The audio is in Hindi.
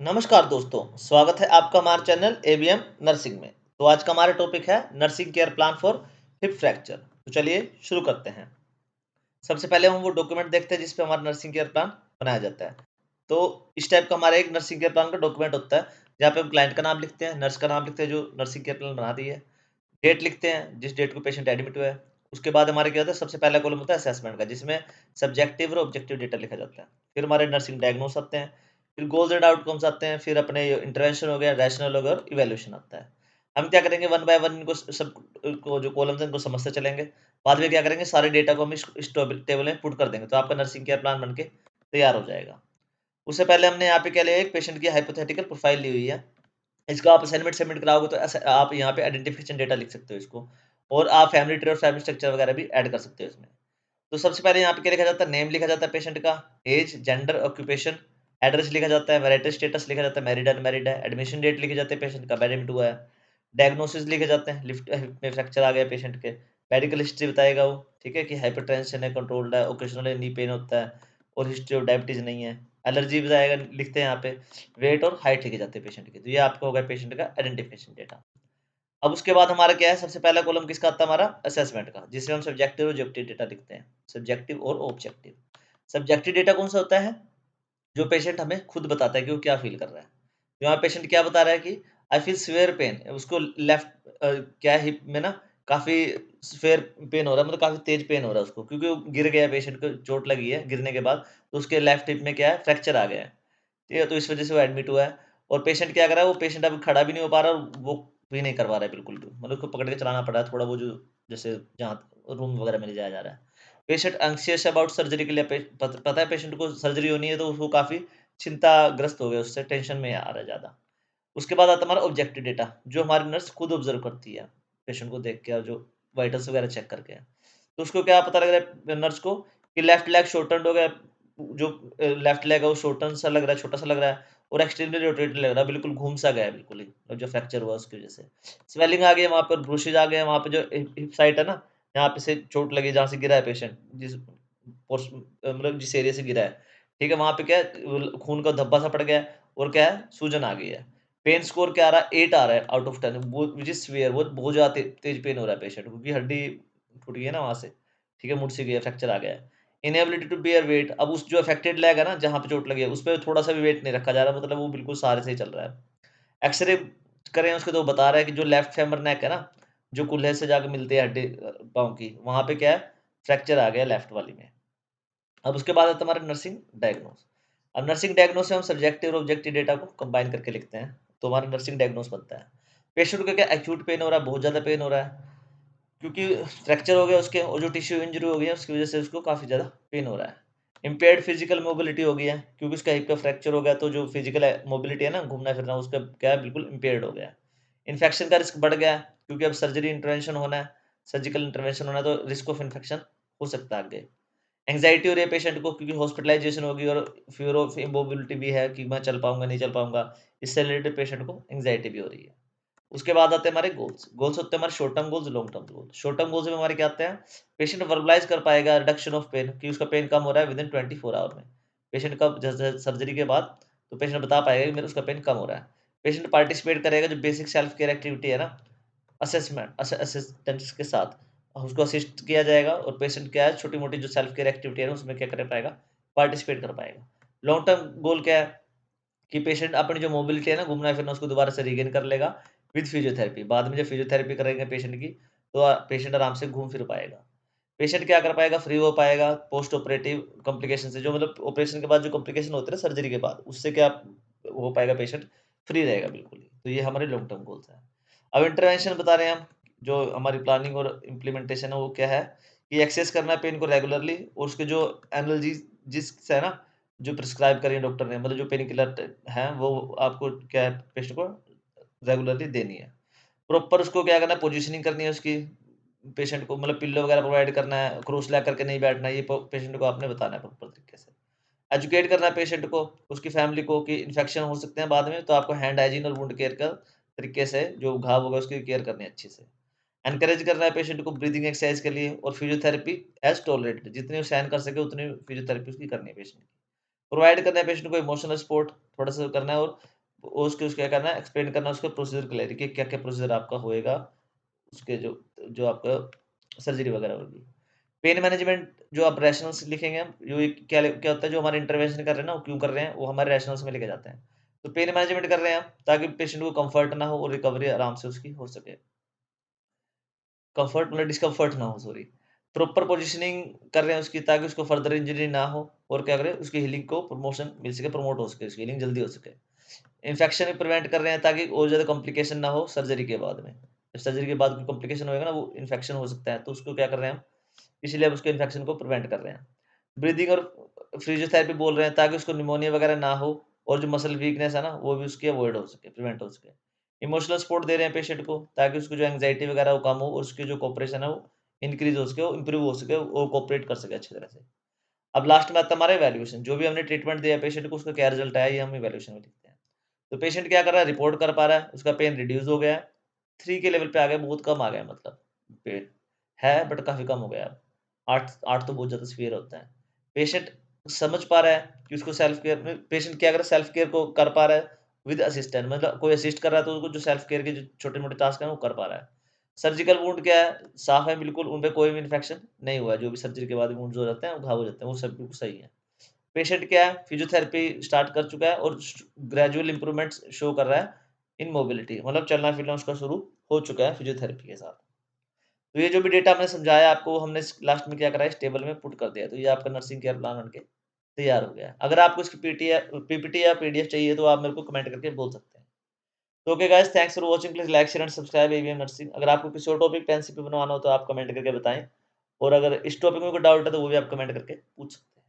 नमस्कार दोस्तों, स्वागत है आपका हमारे चैनल एबीएम नर्सिंग में। तो आज का हमारा टॉपिक है nursing care plan for hip fracture. तो चलिए शुरू करते हैं। सबसे पहले हम वो डॉक्यूमेंट देखते हैं जिस पे हमारा नर्सिंग केयर प्लान बनाया जाता है। तो इस टाइप का हमारा एक नर्सिंग केयर प्लान का डॉक्यूमेंट होता है, जहाँ पे हम क्लाइंट का नाम लिखते हैं, नर्स का नाम लिखते हैं जो नर्सिंग केयर प्लान बना रही है, डेट लिखते हैं जिस डेट को पेशेंट एडमिट हुआ है। उसके बाद हमारे क्या होता है, सबसे पहला कॉलम होता है असेसमेंट का, जिसमें सब्जेक्टिव और ऑब्जेक्टिव डेटा लिखा जाता है। फिर हमारे नर्सिंग डायग्नोस आते हैं, फिर गोल्स एंड आउटकम्स आते हैं, फिर अपने इंटरवेंशन हो गया, रैशनल हो गया और इवैल्यूएशन आता है। हम क्या करेंगे, वन बाय वन इनको सब को जो कॉलम्स हैं इनको समझते चलेंगे। बाद में क्या करेंगे, सारे डेटा को हम इस टेबल में पुट कर देंगे, तो आपका नर्सिंग केयर प्लान बन के तैयार हो जाएगा। उससे पहले हमने यहाँ पे क्या लिया, एक पेशेंट की हाइपोथेटिकल प्रोफाइल ली हुई है। इसको आप असाइनमेंट सबमिट कराओगे तो ऐसा आप यहाँ पे आइडेंटिफिकेशन डेटा लिख सकते हो इसको, और आप फैमिली ट्री और फैमिली स्ट्रक्चर वगैरह भी ऐड कर सकते हो इसमें। तो सबसे पहले यहाँ पे क्या लिखा जाता है, नेम लिखा जाता है पेशेंट का, एज, जेंडर, ऑक्यूपेशन, एड्रेस लिखा जाता है, मैरिटल स्टेटस लिखा जाता है, मैरिड अनमैरिड है, एडमिशन डेट लिखी जाती है पेशेंट का, बेड एडमिट हुआ है, डायग्नोसिस लिखे जाते हैं, लिफ्ट में फ्रैक्चर आ गया पेशेंट के, मेडिकल हिस्ट्री बताएगा वो, ठीक है, कि हाइपरटेंशन है, कंट्रोल्ड है, ओकेशनली नी पेन होता है, और हिस्ट्री ऑफ डायबिटीज नहीं है, एलर्जी बताएगा, लिखते हैं यहाँ पे, वेट और हाइट लिखे जाते हैं पेशेंट की। तो ये आपका होगा पेशेंट का आइडेंटिफिकेशन डेटा। अब उसके बाद हमारा क्या है, सबसे पहला कॉलम किसका आता है, हमारा असेसमेंट का, जिसमें हम सब्जेक्टिव और ऑब्जेक्टिव डेटा लिखते हैं। सब्जेक्टिव और ऑब्जेक्टिव। सब्जेक्टिव डेटा कौन सा होता है, जो पेशेंट हमें खुद बताता है कि वो क्या फील कर रहा है। यहाँ पेशेंट क्या बता रहा है कि आई फील सिवियर पेन, उसको लेफ्ट क्या है, हिप में ना काफी सिवियर पेन हो रहा है, मतलब काफी तेज पेन हो रहा है उसको, क्योंकि वो गिर गया, पेशेंट को चोट लगी है गिरने के बाद, तो उसके लेफ्ट हिप में क्या है, फ्रैक्चर आ गया है। ठीक है, तो इस वजह से वो एडमिट हुआ है। और पेशेंट क्या कर रहा है, वो पेशेंट अभी खड़ा भी नहीं हो पा रहा और वो भी नहीं कर पा रहा है बिल्कुल भी, मतलब उसको पकड़ के चलाना पड़ रहा है थोड़ा, वो जो जैसे जहाँ रूम वगैरह में ले जाया जा रहा है। पेशेंट एंग्जियस अबाउट सर्जरी के लिए पता है पेशेंट को सर्जरी होनी है, तो वो काफ़ी चिंताग्रस्त हो गया, उससे टेंशन में आ रहा है ज़्यादा। उसके बाद आता है हमारा ऑब्जेक्टिव डेटा, जो हमारी नर्स खुद ऑब्जर्व करती है, पेशेंट को देख के और जो वाइटल्स वगैरह चेक करके। तो उसको क्या पता लग रहा है नर्स को, कि लेफ्ट लेग शॉर्टन्ड हो गया, जो लेफ्ट लेग है वो शॉर्टन सा लग रहा है, छोटा सा लग रहा है, और एक्सट्रीमली रोटेटेड लग रहा है, बिल्कुल घूम सा गया है बिल्कुल ही, और जो फ्रैक्चर हुआ उसकी वजह से। स्वेलिंग आ गई है वहाँ पर, ब्रूशेज आ गए हैं वहाँ पे, जो हिप साइट है ना, यहाँ पे से चोट लगी जहाँ से गिरा है पेशेंट, मतलब जिस एरिया से गिरा है, ठीक है, वहाँ पे क्या है, खून का धब्बा सा पड़ गया है, और क्या है, सूजन आ गई है। पेन स्कोर क्या आ रहा है, 8 आ रहा है आउट ऑफ 10, वो विच इज़ सीवियर, वो बहुत ज़्यादा तेज पेन हो रहा है पेशेंट को, क्योंकि हड्डी टूट गई है ना वहाँ से, ठीक है, मुड़ सी गई है, फ्रैक्चर आ गया है। इनेबिलिटी टू बेयर वेट, अब उस जो अफेक्टेड लेग है ना, जहाँ पे चोट लगी है, उस पे थोड़ा-सा भी वेट नहीं रखा जा रहा, मतलब वो बिल्कुल सहारे से ही चल रहा है। एक्स-रे करें उसके, तो बता रहा है कि जो लेफ्ट फेमर नेक है ना, जो कूल्हे से जाके मिलती है हड्डी पाँव की, वहाँ पे क्या है, फ्रैक्चर आ गया लेफ्ट वाली में। अब उसके बाद आता है हमारा नर्सिंग डायग्नोस। अब नर्सिंग डायग्नोस में हम सब्जेक्टिव और ऑब्जेक्टिव डेटा को कंबाइन करके लिखते हैं, तो हमारा नर्सिंग डायग्नोस बनता है। पेशेंट को क्या एक्यूट पेन हो रहा है, बहुत ज़्यादा पेन हो रहा है, क्योंकि फ्रैक्चर हो गया उसके, और जो टिश्यू इंजरी हो गई है उसकी वजह से उसको काफ़ी ज़्यादा पेन हो रहा है। इम्पेयर्ड फिजिकल मोबिलिटी हो गई है, क्योंकि उसका हिप का फ्रैक्चर हो गया, तो जो फिजिकल मोबिलिटी है ना, घूमना फिरना, उसका क्या है, बिल्कुल इम्पेयर्ड हो गया है। इन्फेक्शन का रिस्क बढ़ गया है, क्योंकि अब सर्जरी इंटरवेंशन होना है, सर्जिकल इंटरवेंशन होना है, तो रिस्क ऑफ इन्फेक्शन हो सकता है आगे। एंग्जायटी हो रही है पेशेंट को, क्योंकि हॉस्पिटलाइजेशन होगी, और फियर ऑफ इमोबिलिटी भी है कि मैं चल पाऊँगा, नहीं चल पाऊँगा। इससे रिलेटेड पेशेंट को एंग्जायटी भी हो रही है। उसके बाद आते हैं हमारे गोल्स। गोल्स होते हैं हमारे short term goals, long term goals. Short term goals में हमारे क्या आते हैं, पेशेंट वर्बलाइज़ कर पाएगा रिडक्शन ऑफ पेन, कि उसका पेन कम हो रहा है विदिन 24 आवर में। पेशेंट का जैसे सर्जरी के बाद तो पेशेंट बता पाएगा कि मेरा उसका पेन कम हो रहा है। पेशेंट पार्टिसिपेट करेगा, जो बेसिक सेल्फ केयर एक्टिविटी है ना, असिस्टेंट्स के साथ उसको असिस्ट किया जाएगा, और पेशेंट क्या है, छोटी-मोटी जो सेल्फ केयर एक्टिविटी है ना, उसमें क्या कर पाएगा, पार्टिसिपेट कर पाएगा। लॉन्ग टर्म गोल क्या है, कि पेशेंट अपनी जो मोबिलिटी है ना, घूमना-फिरना, उसको दोबारा से रीगेन कर लेगा विद फिजियोथेरेपी। बाद में जब फिजियोथेरेपी करेंगे पेशेंट की, तो पेशेंट आराम से घूम फिर पाएगा। पेशेंट क्या कर पाएगा, फ्री हो पाएगा पोस्ट ऑपरेटिव कॉम्प्लिकेशन से, जो मतलब ऑपरेशन के बाद जो कॉम्प्लिकेशन होते हैं ना सर्जरी के बाद, उससे क्या हो पाएगा, पेशेंट फ्री रहेगा बिल्कुल ही। तो ये हमारे लॉन्ग टर्म गोल्स हैं। अब इंटरवेंशन बता रहे हैं हम, जो हमारी प्लानिंग और इम्प्लीमेंटेशन है वो क्या है, कि एक्सेस करना है पेन को रेगुलरली, और उसके जो एनाल्जेसिक्स है ना, जो प्रिस्क्राइब करी है डॉक्टर ने, मतलब जो पेन किलर हैं, वो आपको क्या है, पेशेंट को रेगुलरली देनी है। प्रॉपर उसको क्या करना है, पोजीशनिंग करनी है उसकी, पेशेंट को मतलब पिल्लो वगैरह प्रोवाइड करना है, क्रॉस लेग करके नहीं बैठना है, ये पेशेंट को आपने बताना है प्रॉपर तरीके से। एजुकेट करना है पेशेंट को, उसकी फैमिली को, कि इन्फेक्शन हो सकते हैं बाद में, तो आपको हैंड हाइजीन और वुंड केयर का तरीके से, जो घाव होगा उसकी केयर करनी है अच्छे से। एनकरेज करना है पेशेंट को ब्रीथिंग एक्सरसाइज के लिए, और फिजियोथेरेपी एज़ टॉलरेटेड, जितनी वो सहन कर सके उतनी फिजियोथेरेपी उसकी करनी है पेशेंट की। प्रोवाइड करना है पेशेंट को इमोशनल सपोर्ट, थोड़ा-सा करना है, और उसके क्या करना है, एक्सप्लेन करना उसका प्रोसीजर क्लियर कि क्या-क्या प्रोसीजर आपका होएगा, उसके जो जो आपका सर्जरी वगैरह होगी। पेन मैनेजमेंट जो आप रैशनल्स लिखेंगे हम, जो ये क्या होता है, जो हमारे इंटरवेंशन कर रहे हैं ना, वो क्यों कर रहे हैं, वो हमारे रैशनल्स में लेके जाते हैं। तो पेन मैनेजमेंट कर रहे हैं हम, ताकि पेशेंट को कम्फर्ट ना हो और रिकवरी आराम से उसकी हो सके। कम्फर्ट मतलब डिस्कम्फर्ट ना हो, सॉरी। प्रॉपर पोज़ीशनिंग कर रहे हैं उसकी, ताकि उसको फर्दर इंजरी ना हो और क्या करें, उसकी हीलिंग को प्रमोशन मिल सके, प्रमोट हो सके, उसकी हीलिंग जल्दी हो सके। इन्फेक्शन भी प्रिवेंट कर रहे हैं, ताकि और ज़्यादा कॉम्प्लिकेशन ना हो सर्जरी के बाद में। जब सर्जरी के बाद कोई कॉम्प्लिकेशन होएगा ना, वो इन्फेक्शन हो सकता है, तो उसको क्या कर रहे हैं हम, इसलिए अब उसके इन्फेक्शन को प्रिवेंट कर रहे हैं। ब्रीथिंग और फिजियोथेरेपी बोल रहे हैं, ताकि उसको निमोनिया वगैरह ना हो और जो मसल वीकनेस है ना, वो भी उसकी अवॉइड हो सके, प्रिवेंट हो सके। इमोशनल सपोर्ट दे रहे हैं पेशेंट को, ताकि उसको जो एंग्जायटी वगैरह वो कम हो और उसकी जो कोऑपरेशन है वो इंक्रीज़ हो सके, वो इम्प्रूव हो सके, वो कोऑपरेट कर सके अच्छी तरह से। अब लास्ट में आता है हमारा इवैल्यूएशन, जो भी हमने ट्रीटमेंट दिया पेशेंट को, उसका क्या रिजल्ट आया, ये हम इवैल्यूएशन में लिखते हैं। तो पेशेंट क्या कर रहा है, रिपोर्ट कर पा रहा है, उसका पेन रिड्यूस हो गया है, 3 के लेवल पे आ गया, बहुत कम आ गया मतलब पेन है, बट काफ़ी कम हो गया अब। 8 तो बहुत ज़्यादा सीवियर होता है। पेशेंट समझ पा रहा है कि उसको सेल्फ केयर में, पेशेंट क्या कर रहा है, सेल्फ केयर को कर पा रहा है विद असिस्टेंट, मतलब कोई असिस्ट कर रहा है तो उसको जो सेल्फ केयर के जो छोटे-मोटे टास्क हैं वो कर पा रहा है। सर्जिकल वुंड क्या है, साफ है बिल्कुल, उन पे कोई भी इन्फेक्शन नहीं हुआ है, जो भी सर्जरी के बाद वुंड्स हो जाते हैं, वो घाव हो जाते हैं, वो सब बिल्कुल सही है। पेशेंट क्या है, फिजियोथेरेपी स्टार्ट कर चुका है और ग्रेजुअल इंप्रूवमेंट्स शो कर रहा है इन मोबिलिटी, मतलब चलना-फिरना उसका शुरू हो चुका है फिजियोथेरेपी के साथ। तो ये जो भी डेटा हमने समझाया आपको, हमने लास्ट में क्या करा है, इस टेबल में पुट कर दिया, तो ये आपका नर्सिंग केयर प्लान बन के तैयार हो गया है। अगर आपको इसकी पीपीटी या पीडीएफ चाहिए तो आप मेरे को कमेंट करके बोल सकते हैं। तो okay guys, thanks for watching, please like share and subscribe AVM nursing. अगर आपको किसी और टॉपिक पेन से पे बनवाना हो तो आप कमेंट करके बताएं, और अगर इस टॉपिक में कोई डाउट है तो वो भी आप कमेंट करके पूछ सकते हैं।